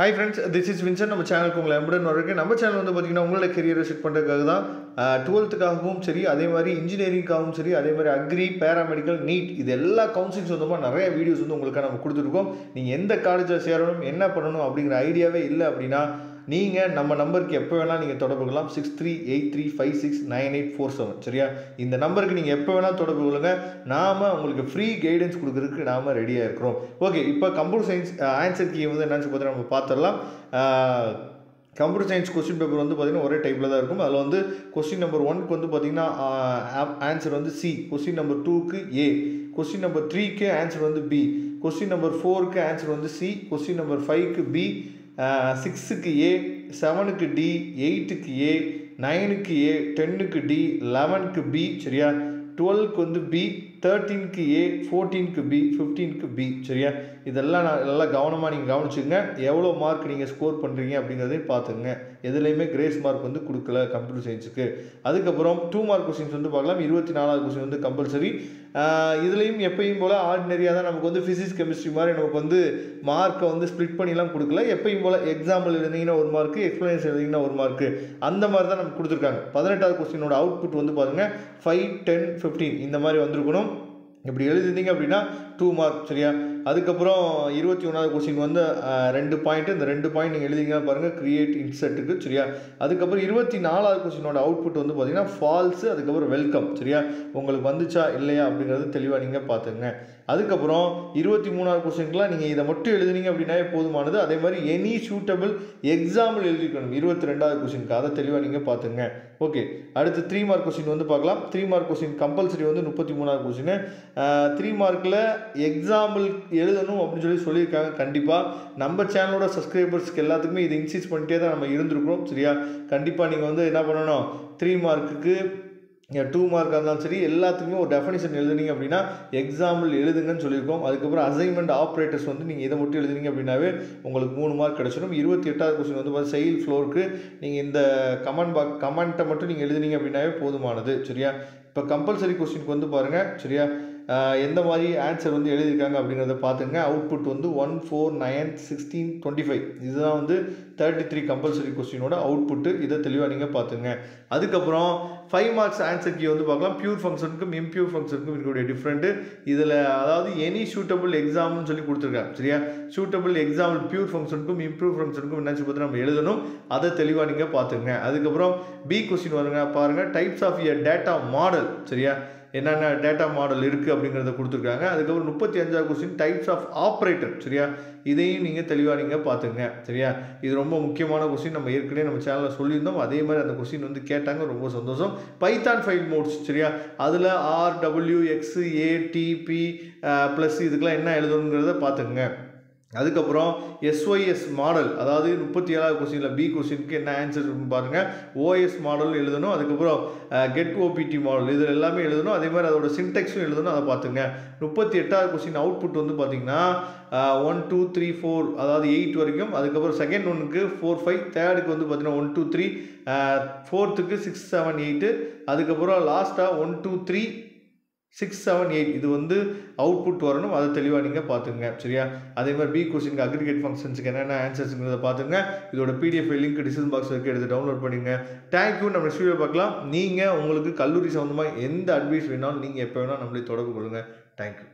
Hi friends, this is Vincent. நம்ம சேனலுக்கு உங்களை அன்புடன் வரவேற்கிறேன். நம்ம சேனல் வந்து பார்த்தீங்கன்னா உங்களோட கெரியரை செட் பண்ணுறதுக்காக தான் 12க்காகவும் சரி, அதே மாதிரி இன்ஜினியரிங்காகவும் சரி, அதே மாதிரி அக்ரி, பேராமெடிக்கல், நீட் இது எல்லா கவுன்சிலிங் சொந்தமாக நிறைய வீடியோஸ் வந்து உங்களுக்காக நம்ம கொடுத்துருக்கோம். நீங்கள் எந்த காலேஜில் சேரணும், என்ன பண்ணணும் அப்படிங்கிற ஐடியாவே இல்லை அப்படின்னா நீங்கள் நம்ம நம்பருக்கு எப்போ வேணால் நீங்கள் தொடர்பு கொள்ளலாம். 6383569847 சரியா? இந்த நம்பருக்கு நீங்கள் எப்போ வேணால் தொடர்பு கொள்ளுங்க. நாம் உங்களுக்கு ஃப்ரீ கைடன்ஸ் கொடுக்குறதுக்கு நாம் ரெடியாக இருக்கிறோம். ஓகே, இப்போ கம்ப்யூட்டர் சயின்ஸ் ஆன்சர் கீ வந்து என்னன்னு பார்த்து நம்ம பார்த்துடலாம். கம்ப்யூட்டர் சயின்ஸ் கொஸ்டின் பேப்பர் வந்து பார்த்திங்கன்னா ஒரே டைப்பில் தான் இருக்கும். அதில் வந்து கொஸ்டின் நம்பர் 1க்கு வந்து பார்த்திங்கன்னா ஆன்சர் வந்து சி, கொஸ்டின் நம்பர் 2க்கு ஏ, கொஸ்டின் நம்பர் 3க்கு ஆன்சர் வந்து பி, கொஸ்டின் நம்பர் 4க்கு ஆன்சர் வந்து சி, கொஸ்டின் நம்பர் 5க்கு பி, 6க்கு ஏ, 7க்கு டி, 8க்கு ஏ, 9க்கு ஏ, 10க்கு டி, 11க்கு பி சரியா, 12க்கு வந்து பி, 13க்கு ஏ, 14க்கு பி, 15க்கு பி சரியா? இதெல்லாம் நல்லா கவனமாக நீங்கள் கவனிச்சுங்க. எவ்வளோ மார்க் நீங்கள் ஸ்கோர் பண்ணுறீங்க அப்படிங்கிறதையும் பார்த்துங்க. எதுலேயுமே கிரேஸ் மார்க் வந்து கொடுக்கல கம்ப்யூட்டர் சயின்ஸுக்கு. அதுக்கப்புறம் 2 மார்க் கொஸ்டின்ஸ் வந்து பார்க்கலாம். 24வது கொஸ்டின் வந்து கம்பல்சரி. இதுலேயும் எப்பயும் போல் ஆர்டினரியாக தான் நமக்கு வந்து ஃபிசிக்ஸ் கெமிஸ்ட்ரி மாதிரி நமக்கு வந்து மார்க்கை வந்து ஸ்ப்ளிட் பண்ணிலாம் கொடுக்கல. எப்பயும் போல் எக்ஸாம்பிள் எழுதிங்கன்னா 1 மார்க்கு, எக்ஸ்ப்ளனேஷன் எழுதிங்கன்னா 1 மார்க்கு, அந்த மாதிரி தான் நமக்கு கொடுத்துருக்காங்க. 18வது கொஸ்டினோட அவுட்புட் வந்து பாருங்கள் 5, 10, 15 இந்த மாதிரி வந்திருக்கணும். இப்படி எழுதிருந்தீங்க அப்படின்னா 2 மார்க் சரியா? அதுக்கப்புறம் 21வது கொஸ்டின் வந்து 2 பாயிண்ட். இந்த 2 பாயிண்ட் நீங்கள் எழுதிங்கன்னா பாருங்கள் கிரியேட் இன்செட்டுக்கு சரியா? அதுக்கப்புறம் 24வது கொஸ்டினோட அவுட்புட் வந்து பார்த்தீங்கன்னா ஃபால்ஸு, அதுக்கப்புறம் வெல்கம் சரியா? உங்களுக்கு வந்துச்சா இல்லையா அப்படிங்கிறது தெளிவாக நீங்கள் பார்த்துங்க. அதுக்கப்புறம் 23வது கொஸ்டின்க்குலாம் நீங்கள் இதை மட்டும் எழுதினீங்க அப்படின்னாவே போதுமானது. அதே மாதிரி எனி சூட்டபிள் எக்ஸாம்பிள் எழுதிக்கணும் 22வது கொஸ்டினுக்கு, அதை தெளிவாக நீங்கள் பார்த்துங்க. ஓகே, அடுத்து 3 மார்க் கொஸ்டின் வந்து பார்க்கலாம். 3 மார்க் கொஸ்டின் கம்பல்சரி வந்து 33வது கொஸ்டின். 3 மார்க்கில் எக்ஸாம்பிள் எழுதணும் அப்படின்னு சொல்லியிருக்காங்க. கண்டிப்பாக நம்ம சேனலோட சப்ஸ்கிரைபர்ஸ்க்கு எல்லாத்துக்குமே இதை இன்சிஸ்ட் பண்ணிட்டே தான் நம்ம இருந்திருக்கிறோம் சரியா? கண்டிப்பாக நீங்கள் வந்து என்ன பண்ணணும், 3 மார்க்குக்கு 2 மார்க்காக இருந்தாலும் சரி எல்லாத்துக்குமே ஒரு டெஃபினிஷன் எழுதுனீங்க அப்படின்னா எக்ஸாம்பிள் எழுதுங்கன்னு சொல்லியிருக்கோம். அதுக்கப்புறம் அசைன்மெண்ட் ஆப்ரேட்டர்ஸ் வந்து நீங்கள் இதை மட்டும் எழுதுனீங்க அப்படின்னாவே உங்களுக்கு 3 மார்க் கிடச்சிடும். 28வது கொஸ்டின் வந்து பார்த்து செயில் ஃப்ளோருக்கு நீங்கள் இந்த கமெண்ட்டை மட்டும் நீங்கள் எழுதுனீங்க அப்படின்னாவே போதுமானது சரியா? இப்போ கம்பல்சரி கொஸ்டினுக்கு வந்து பாருங்கள் சரியா? எந்த மாதிரி ஆன்சர் வந்து எழுதியிருக்காங்க அப்படிங்கிறத பார்த்துங்க. அவுட்புட் வந்து 1, 4, 9, 16, 25 இதுதான் வந்து 33 கம்பல்சரி கொஸ்டினோட அவுட்புட்டு. இதை தெளிவாக நீங்கள் பார்த்துங்க. அதுக்கப்புறம் 5 மார்க்ஸ் ஆன்சர் கீ வந்து பார்க்கலாம். பியூர் ஃபங்க்ஷனுக்கும் இம்பியூர் ஃபங்க்ஷனுக்கும் இருக்கக்கூடிய டிஃப்ரெண்ட்டு இதில், அதாவது எனி சூட்டபிள் எக்ஸாம்னு சொல்லி கொடுத்துருக்காங்க சரியா? சூட்டபிள் எக்ஸாம்பிள் பியூர் ஃபங்க்ஷனுக்கும் இம்ப்ரூவ் ஃபங்க்ஷனுக்கும் என்னச்சு பார்த்து நம்ம எழுதணும், அதை தெளிவாக நீங்கள் பார்த்துங்க. அதுக்கப்புறம் பி கொஸ்டின் வருங்க பாருங்கள். Types of a data model சரியா? என்னென்ன டேட்டா மாடல் இருக்குது அப்படிங்கிறத கொடுத்துருக்காங்க. அதுக்கப்புறம் 35வது கொஸ்டின் டைப்ஸ் ஆஃப் ஆப்ரேட்டர் சரியா? இதையும் நீங்கள் தெளிவாக நீங்கள் பார்த்துங்க சரியா? இது ரொம்ப முக்கியமான கொஸ்டின். நம்ம ஏற்கனவே நம்ம சேனலில் சொல்லியிருந்தோம். அதே மாதிரி அந்த கொஸ்டின் வந்து கேட்டாங்க, ரொம்ப சந்தோஷம். பைத்தான் ஃபைல் மோட்ஸ் சரியா? அதில் RWX ATP ப்ளஸ் இதுக்கெலாம் என்ன எழுதணுங்கிறத பார்த்துங்க. அதுக்கப்புறம் SYS மாடல், அதாவது 37வது கொஸ்டினில் பி கொஸ்டினுக்கு என்ன ஆன்சர் இருக்குன்னு பாருங்கள். OS மாடல் எழுதணும். அதுக்கப்புறம் கெட் OPT மாடல் இது எல்லாமே எழுதணும். அதே மாதிரி அதோட சின்டெக்ஸும் எழுதணும், அதை பார்த்துங்க. 38வது கொஸ்டின் அவுட்புட் வந்து பார்த்தீங்கன்னா 1, 2, 3, 4 அதாவது 8 வரைக்கும். அதுக்கப்புறம் செகண்ட் ஒன்றுக்கு 4, 5, தேர்டுக்கு வந்து பார்த்தீங்கன்னா 1, 2, 3, ஃபோர்த்துக்கு 6, 7, 8, அதுக்கப்புறம் லாஸ்ட்டாக 1, 2, 3, 6, 7, 8 இது வந்து அவுட்புட் வரணும். அதை தெளிவாக நீங்கள் பார்த்துங்க சரியா? அதே மாதிரி பி கொஸ்டினுக்கு அக்ரிகேட் ஃபங்க்ஷன்ஸுக்கு என்னென்ன ஆன்சர்ஸுங்கிறத பார்த்துங்க. இதோட PDF லிங்க் டிஸ்கிரிப்ஷன் பாக்ஸ் இருக்குது, எடுத்து டவுன்லோட் பண்ணிங்க. தேங்க்யூ. நம்ம நெக்ஸ்ட் வீடியோ பார்க்கலாம். நீங்கள் உங்களுக்கு கல்லூரி சம்மந்தமாக எந்த அட்வைஸ் வேணாலும் நீங்கள் எப்போ வேணால் நம்மளே தொடர்பு கொள்ளுங்கள். தேங்க்யூ.